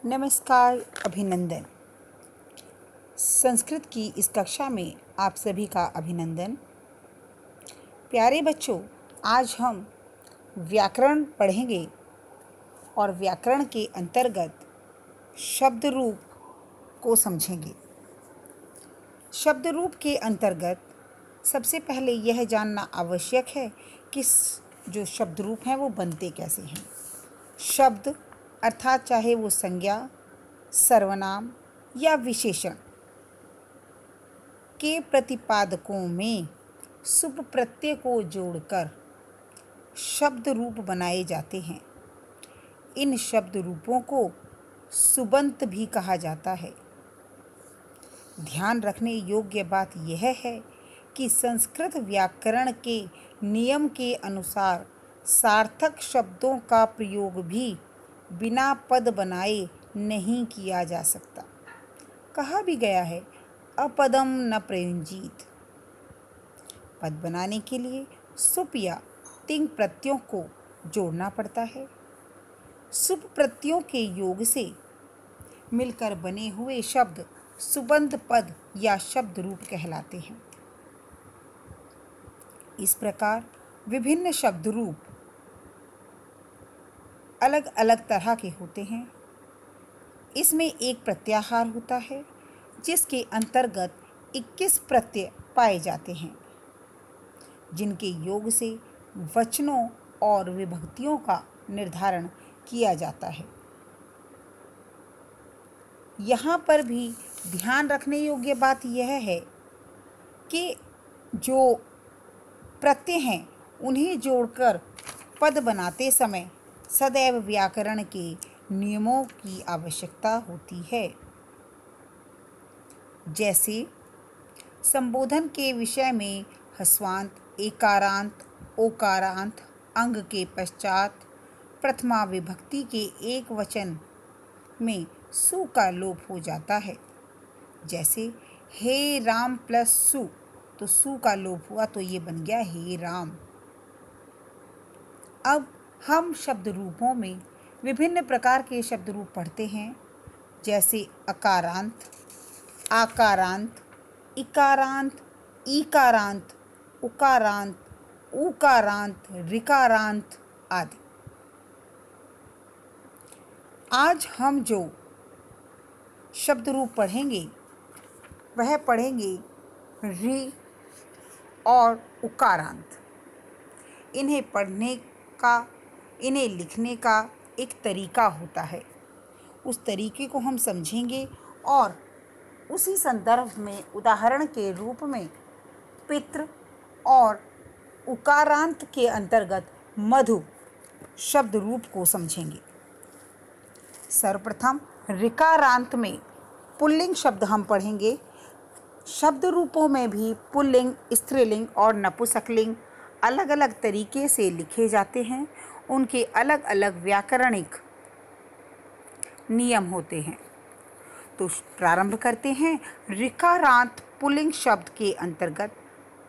नमस्कार, अभिनंदन। संस्कृत की इस कक्षा में आप सभी का अभिनंदन। प्यारे बच्चों, आज हम व्याकरण पढ़ेंगे और व्याकरण के अंतर्गत शब्द रूप को समझेंगे। शब्द रूप के अंतर्गत सबसे पहले यह जानना आवश्यक है कि जो शब्द रूप हैं वो बनते कैसे हैं। शब्द अर्थात चाहे वो संज्ञा, सर्वनाम या विशेषण के प्रतिपादकों में सुप प्रत्यय को जोड़कर शब्द रूप बनाए जाते हैं। इन शब्द रूपों को सुबंत भी कहा जाता है। ध्यान रखने योग्य बात यह है कि संस्कृत व्याकरण के नियम के अनुसार सार्थक शब्दों का प्रयोग भी बिना पद बनाए नहीं किया जा सकता। कहा भी गया है, अपदम न प्रयुंजीत। पद बनाने के लिए सुप या तिंग प्रत्ययों को जोड़ना पड़ता है। सुप प्रत्ययों के योग से मिलकर बने हुए शब्द सुबंत पद या शब्द रूप कहलाते हैं। इस प्रकार विभिन्न शब्द रूप अलग अलग तरह के होते हैं। इसमें एक प्रत्याहार होता है जिसके अंतर्गत 21 प्रत्यय पाए जाते हैं, जिनके योग से वचनों और विभक्तियों का निर्धारण किया जाता है। यहाँ पर भी ध्यान रखने योग्य बात यह है कि जो प्रत्यय हैं उन्हें जोड़कर पद बनाते समय सदैव व्याकरण के नियमों की आवश्यकता होती है। जैसे संबोधन के विषय में ह्रस्वांत, एकारांत, ओकारांत, अंग के पश्चात प्रथमा विभक्ति के एक वचन में सु का लोप हो जाता है। जैसे हे राम प्लस सु, तो सु का लोप हुआ तो ये बन गया हे राम। अब हम शब्द रूपों में विभिन्न प्रकार के शब्द रूप पढ़ते हैं, जैसे अकारांत, आकारांत, इकारांत, ईकारांत, उकारांत, ऊकारांत, ऋकारांत आदि। आज हम जो शब्द रूप पढ़ेंगे वह पढ़ेंगे ऋ और उकारांत। इन्हें पढ़ने का, इन्हें लिखने का एक तरीका होता है। उस तरीके को हम समझेंगे और उसी संदर्भ में उदाहरण के रूप में पितृ और उकारांत के अंतर्गत मधु शब्द रूप को समझेंगे। सर्वप्रथम ऋकारांत में पुल्लिंग शब्द हम पढ़ेंगे। शब्द रूपों में भी पुल्लिंग, स्त्रीलिंग और नपुंसकलिंग अलग अलग तरीके से लिखे जाते हैं। उनके अलग अलग व्याकरणिक नियम होते हैं। तो प्रारंभ करते हैं ऋकारांत पुल्लिंग शब्द के अंतर्गत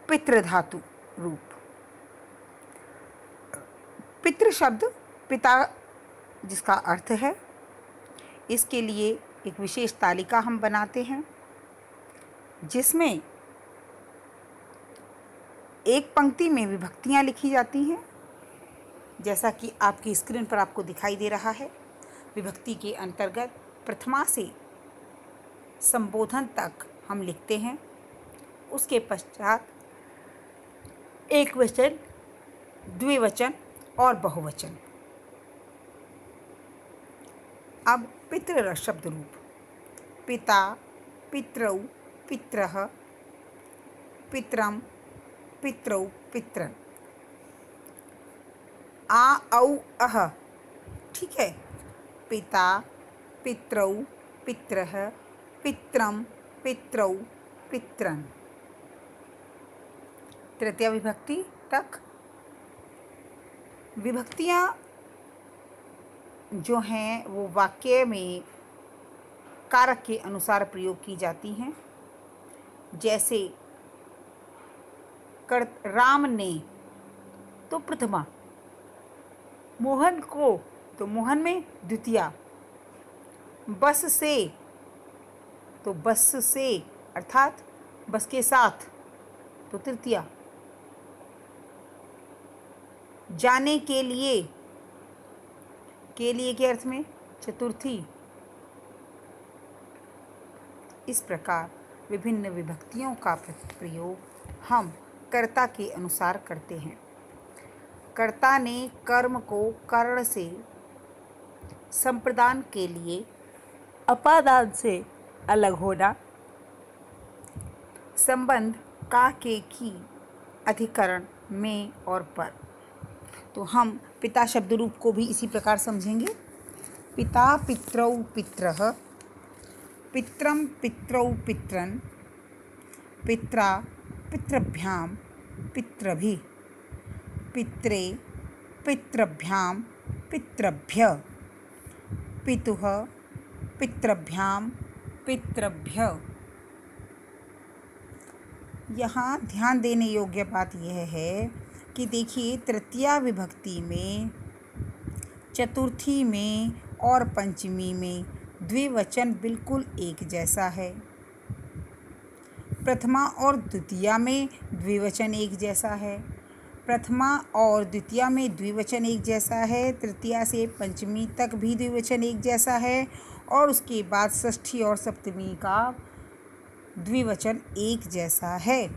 पितृधातु रूप। पितृ शब्द पिता जिसका अर्थ है, इसके लिए एक विशेष तालिका हम बनाते हैं जिसमें एक पंक्ति में विभक्तियां लिखी जाती हैं, जैसा कि आपकी स्क्रीन पर आपको दिखाई दे रहा है। विभक्ति के अंतर्गत प्रथमा से संबोधन तक हम लिखते हैं। उसके पश्चात एक वचन, द्विवचन और बहुवचन। अब पितृ शब्द रूप पिता, पितरौ, पितरः, पितरम, पितरौ, पितरन्, आ औ अह। ठीक है, पिता, पितरौ, पितरः, पितरम, पितरौ, पितरन्। तृतीय विभक्ति तक विभक्तियां जो हैं वो वाक्य में कारक के अनुसार प्रयोग की जाती हैं। जैसे राम ने तो प्रथमा, मोहन को तो मोहन में द्वितीया, बस से, तो बस से अर्थात बस के साथ, तो तृतीया। जाने के लिए के अर्थ में चतुर्थी। इस प्रकार विभिन्न विभक्तियों का प्रयोग हम कर्ता के अनुसार करते हैं। कर्ता ने कर्म को कर्ण से संप्रदान के लिए अपादान से अलग होना, संबंध का के की अधिकरण में और पर। तो हम पिता शब्द रूप को भी इसी प्रकार समझेंगे। पिता पितरौ पित्रः, पित्रम पितरौ पित्रन्, पित्रा पितृभ्यां पितृभिः, पित्रे पितृभ्यां पितृभ्य, पितुः पितृभ्यां पितृभ्य। यहाँ ध्यान देने योग्य बात यह है कि देखिए, तृतीया विभक्ति में, चतुर्थी में और पंचमी में द्विवचन बिल्कुल एक जैसा है। प्रथमा और द्वितीया में द्विवचन एक जैसा है। प्रथमा और द्वितीया में द्विवचन एक जैसा है। तृतीया से पंचमी तक भी द्विवचन एक जैसा है। और उसके बाद षष्ठी और सप्तमी का द्विवचन एक जैसा है।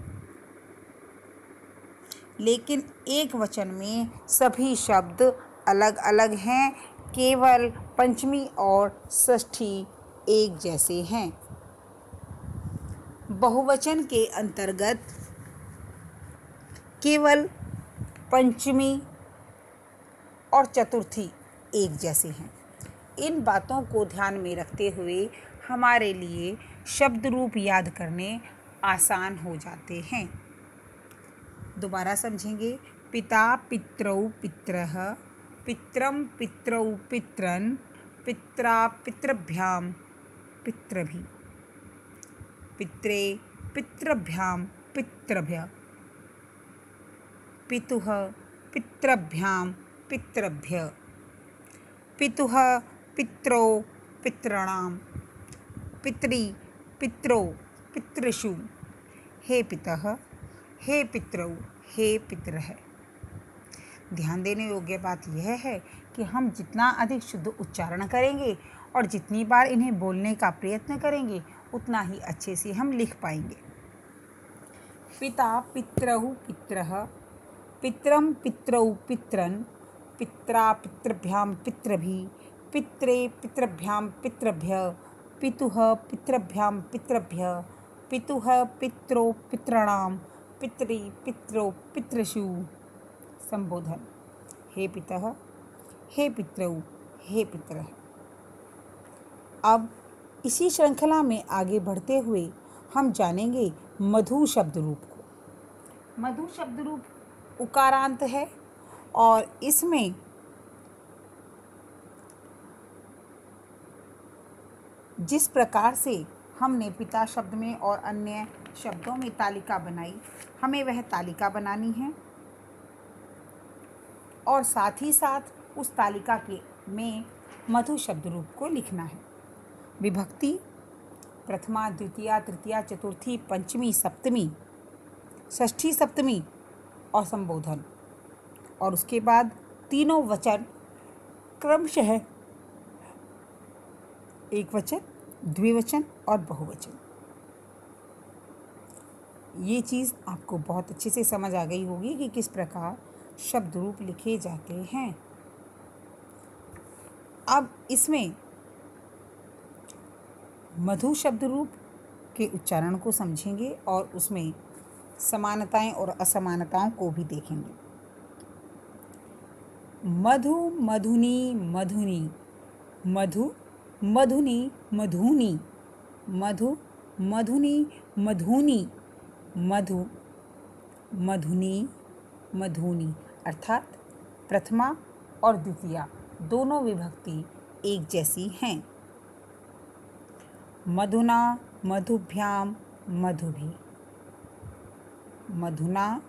लेकिन एक वचन में सभी शब्द अलग अलग हैं। केवल पंचमी और षष्ठी एक जैसे हैं। बहुवचन के अंतर्गत केवल पंचमी और चतुर्थी एक जैसे हैं। इन बातों को ध्यान में रखते हुए हमारे लिए शब्द रूप याद करने आसान हो जाते हैं। दोबारा समझेंगे। पिता पितरौ पित्रः, पित्रम पितरौ पित्रन्, पित्रा पितृभ्यां पितृभिः, पित्रे पितृभ्यां पितृभ्य, पितुः पितृभ्यां पितृभ्य, पितुः पितरौ पितॄणां, पितरी पितरौ पितृषु, हे पितः हे पितरौ हे पितरः। ध्यान देने योग्य बात यह है कि हम जितना अधिक शुद्ध उच्चारण करेंगे और जितनी बार इन्हें बोलने का प्रयत्न करेंगे उतना ही अच्छे से हम लिख पाएंगे। पिता पितरौ पित्रः, पित्रम पितरौ पित्रन्, पित्रा पितृभ्यां पितृभिः, पित्रे पितृभ्यां पितृभ्य, पितुः पितृभ्यां पितृभ्य, पितुः पितरौ पितॄणां, पितरी पितरौ पितृषु। संबोधन। हे पितः हे पितरौ हे पितरः। अब इसी श्रृंखला में आगे बढ़ते हुए हम जानेंगे मधु शब्द रूप को। मधु शब्द रूप उकारांत है और इसमें जिस प्रकार से हमने पिता शब्द में और अन्य शब्दों में तालिका बनाई, हमें वह तालिका बनानी है और साथ ही साथ उस तालिका के में मधु शब्द रूप को लिखना है। विभक्ति प्रथमा द्वितीया तृतीया चतुर्थी पंचमी सप्तमी षष्ठी सप्तमी और संबोधन, और उसके बाद तीनों वचन क्रमशः एक वचन, द्विवचन और बहुवचन। ये चीज़ आपको बहुत अच्छे से समझ आ गई होगी कि किस प्रकार शब्द रूप लिखे जाते हैं। अब इसमें मधु शब्द रूप के उच्चारण को समझेंगे और उसमें समानताएं और असमानताओं को भी देखेंगे। मधु मधुनी मधुनी, मधु मधुनी मधुनी, मधु मधुनी मधुनी, मधु मधुनी मधुनी, अर्थात प्रथमा और द्वितीया दोनों विभक्ति एक जैसी हैं। मधुना मधुभ्यां मधुभिः, मधुना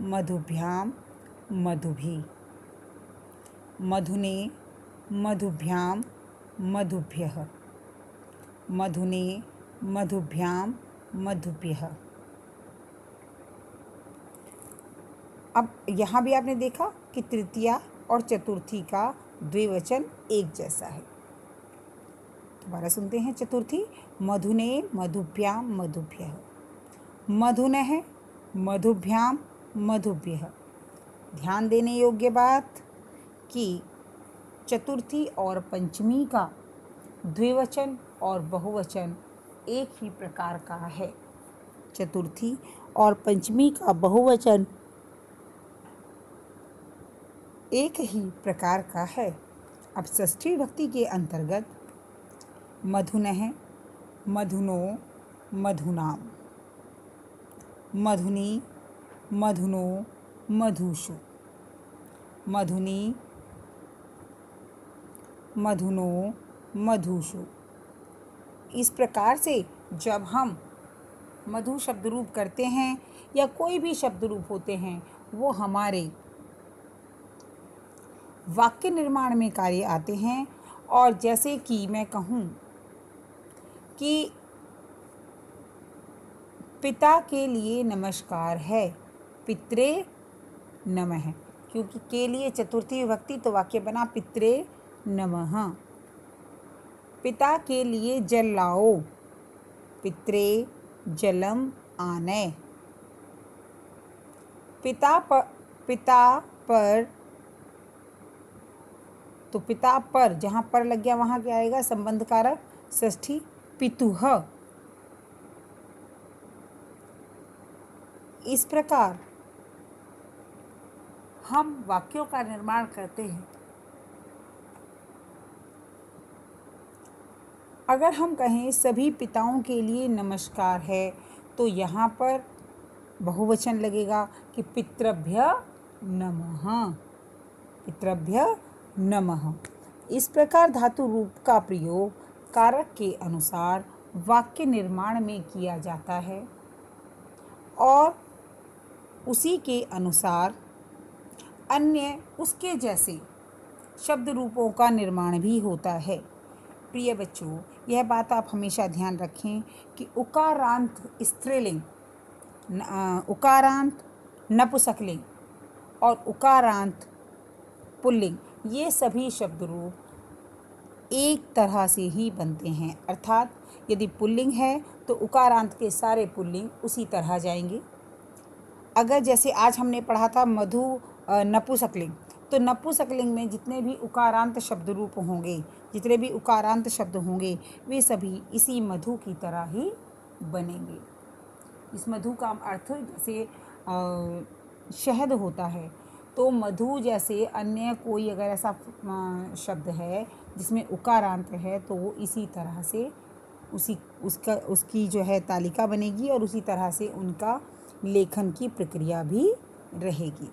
मधुभ्यां मधुभिः, मधुने मधुभ्यां मधुभ्यः, मधुने मधुभ्याम मधुभ्यः। अब यहाँ भी आपने देखा कि तृतीया और चतुर्थी का द्विवचन एक जैसा है। दोबारा सुनते हैं चतुर्थी। मधुने मधुभ्याम मधुभ्यः, मधुनः मधुभ्याम मधुभ्यः। ध्यान देने योग्य बात कि चतुर्थी और पंचमी का द्विवचन और बहुवचन एक ही प्रकार का है। चतुर्थी और पंचमी का बहुवचन एक ही प्रकार का है। अब षष्ठी विभक्ति के अंतर्गत मधुनः मधुनो मधुनाम, मधुनी मधुनो मधुषु, मधुनी मधुनो मधुषु। इस प्रकार से जब हम मधु शब्द रूप करते हैं या कोई भी शब्द रूप होते हैं, वो हमारे वाक्य निर्माण में कार्य आते हैं। और जैसे कि मैं कहूँ कि पिता के लिए नमस्कार है, पित्रे नमः, क्योंकि के लिए चतुर्थी विभक्ति, तो वाक्य बना पित्रे नमः। पिता के लिए जल लाओ, पित्रे जलम आनय। पिता पर तो पिता पर, जहाँ पर लग गया वहाँ क्या आएगा? संबंध कारक षष्ठी पितुः। इस प्रकार हम वाक्यों का निर्माण करते हैं। अगर हम कहें सभी पिताओं के लिए नमस्कार है, तो यहाँ पर बहुवचन लगेगा कि पितृभ्य नमः, पितृभ्य नमः। इस प्रकार धातु रूप का प्रयोग कारक के अनुसार वाक्य निर्माण में किया जाता है और उसी के अनुसार अन्य उसके जैसे शब्द रूपों का निर्माण भी होता है। प्रिय बच्चों, यह बात आप हमेशा ध्यान रखें कि उकारांत स्त्रीलिंग, उकारांत नपुंसकलिंग और उकारांत पुल्लिंग, ये सभी शब्द रूप एक तरह से ही बनते हैं। अर्थात यदि पुल्लिंग है तो उकारांत के सारे पुल्लिंग उसी तरह जाएंगे। अगर जैसे आज हमने पढ़ा था मधु नपुंसकलिंग, तो नपुंसकलिंग में जितने भी उकारांत शब्द रूप होंगे, जितने भी उकारांत शब्द होंगे, वे सभी इसी मधु की तरह ही बनेंगे। इस मधु का अर्थ जैसे शहद होता है, तो मधु जैसे अन्य कोई अगर ऐसा शब्द है जिसमें उकारांत है, तो वो इसी तरह से उसकी जो है तालिका बनेगी और उसी तरह से उनका लेखन की प्रक्रिया भी रहेगी।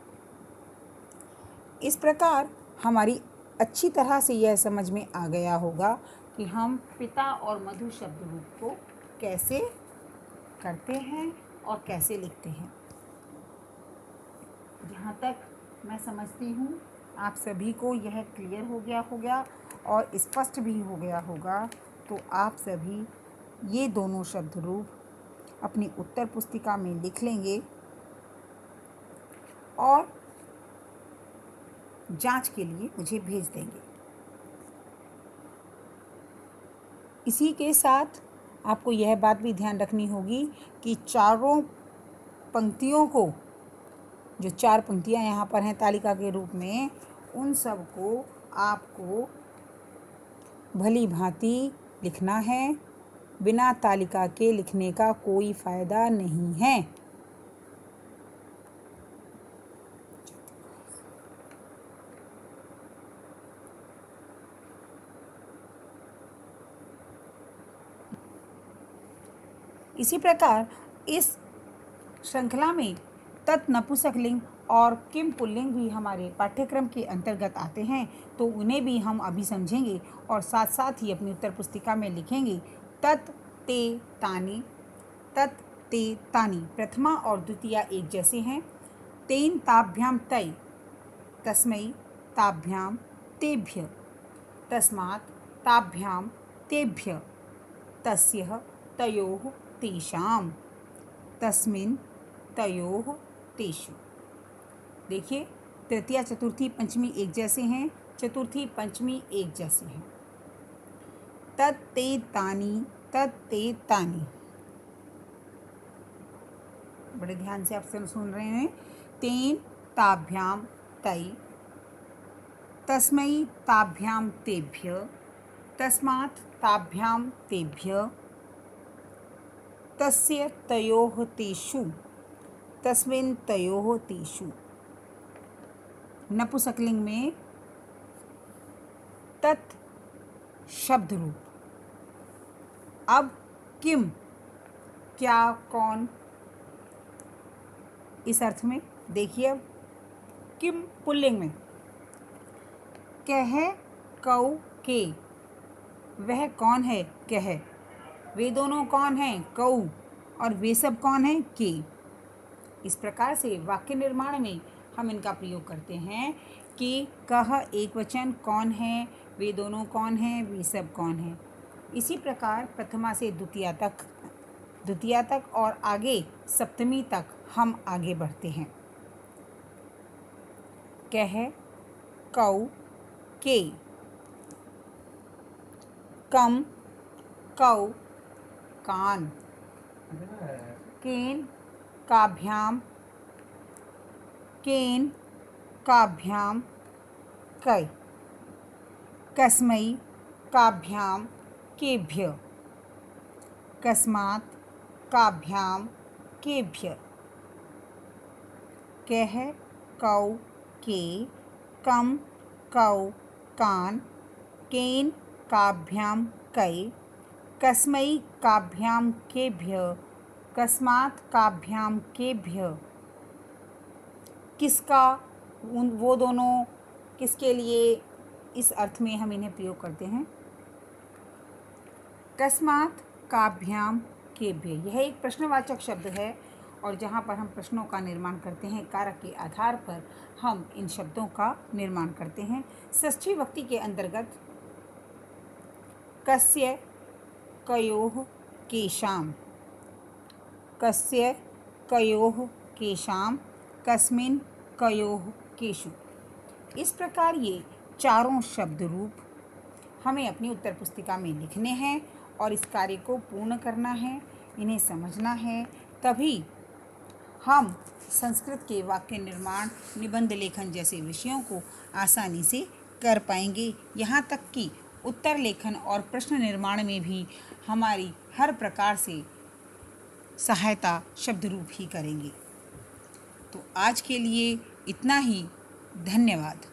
इस प्रकार हमारी अच्छी तरह से यह समझ में आ गया होगा कि हम पिता और मधु शब्द रूप को कैसे करते हैं और कैसे लिखते हैं। जहाँ तक मैं समझती हूँ आप सभी को यह क्लियर हो गया होगा और स्पष्ट भी हो गया होगा। तो आप सभी ये दोनों शब्द रूप अपनी उत्तर पुस्तिका में लिख लेंगे और जांच के लिए मुझे भेज देंगे। इसी के साथ आपको यह बात भी ध्यान रखनी होगी कि चारों पंक्तियों को, जो चार पंक्तियां यहाँ पर हैं तालिका के रूप में, उन सब को आपको भली भांति लिखना है। बिना तालिका के लिखने का कोई फ़ायदा नहीं है। इसी प्रकार इस श्रृंखला में तत् नपुंसकलिंग और किम पुल्लिंग भी हमारे पाठ्यक्रम के अंतर्गत आते हैं, तो उन्हें भी हम अभी समझेंगे और साथ साथ ही अपनी उत्तर पुस्तिका में लिखेंगे। तत् ते तानि, तत् ते तानि प्रथमा और द्वितीया एक जैसे हैं। तेन ताभ्याम तय, तस्मै ताभ्याम तेभ्य, तस्मात् ताभ्यां तेभ्य तस्य तयोः तेषां तस्मिन् तयोः तेषु। देखिए, तृतीया चतुर्थी पंचमी एक जैसे हैं, चतुर्थी पंचमी एक जैसे हैं। तत्ते तानि तत्ते तानि, बड़े ध्यान से आप सुन रहे हैं। तेन ताभ्यां तै, तस्मै ताभ्यां तेभ्य, तस्मात् ताभ्यां तेभ्य, तस्य तयोः तेषु, तस्मिन् तयोः तेषु। नपुंसकलिंग में तत् शब्द रूप। अब किम, क्या, कौन, इस अर्थ में देखिए। अब किम पुल्लिंग में कह कौ के, वह कौन है कह, वे दोनों कौन हैं कौ, और वे सब कौन हैं के। इस प्रकार से वाक्य निर्माण में हम इनका प्रयोग करते हैं कि कह एक वचन, कौन है, वे दोनों कौन हैं, वे सब कौन हैं। इसी प्रकार प्रथमा से द्वितीया तक और आगे सप्तमी तक हम आगे बढ़ते हैं। कह कौ के, कम कौ कान, केन काभ्याम, केन काभ्याम कै, कस्मै काभ्यां केभ्य, कस्मात् काभ्यां केभ्य। कह कौ के, कम कौ कान, केन काभ्यां कै, कस्मै काभ्यां केभ्य, कस्मात् काभ्यां केभ्य। किसका, वो दोनों, किसके लिए, इस अर्थ में हम इन्हें प्रयोग करते हैं। कस्मात् काभ्याम केभ्य, यह एक प्रश्नवाचक शब्द है और जहाँ पर हम प्रश्नों का निर्माण करते हैं, कारक के आधार पर हम इन शब्दों का निर्माण करते हैं। षष्ठी विभक्ति के अंतर्गत कस्य कयोः केषां, कस्य कयोः केषां, कस्मिन् कयोः केषु। इस प्रकार ये चारों शब्द रूप हमें अपनी उत्तर पुस्तिका में लिखने हैं और इस कार्य को पूर्ण करना है, इन्हें समझना है, तभी हम संस्कृत के वाक्य निर्माण, निबंध लेखन जैसे विषयों को आसानी से कर पाएंगे। यहाँ तक कि उत्तर लेखन और प्रश्न निर्माण में भी हमारी हर प्रकार से सहायता शब्द रूप ही करेंगे। तो आज के लिए इतना ही। धन्यवाद।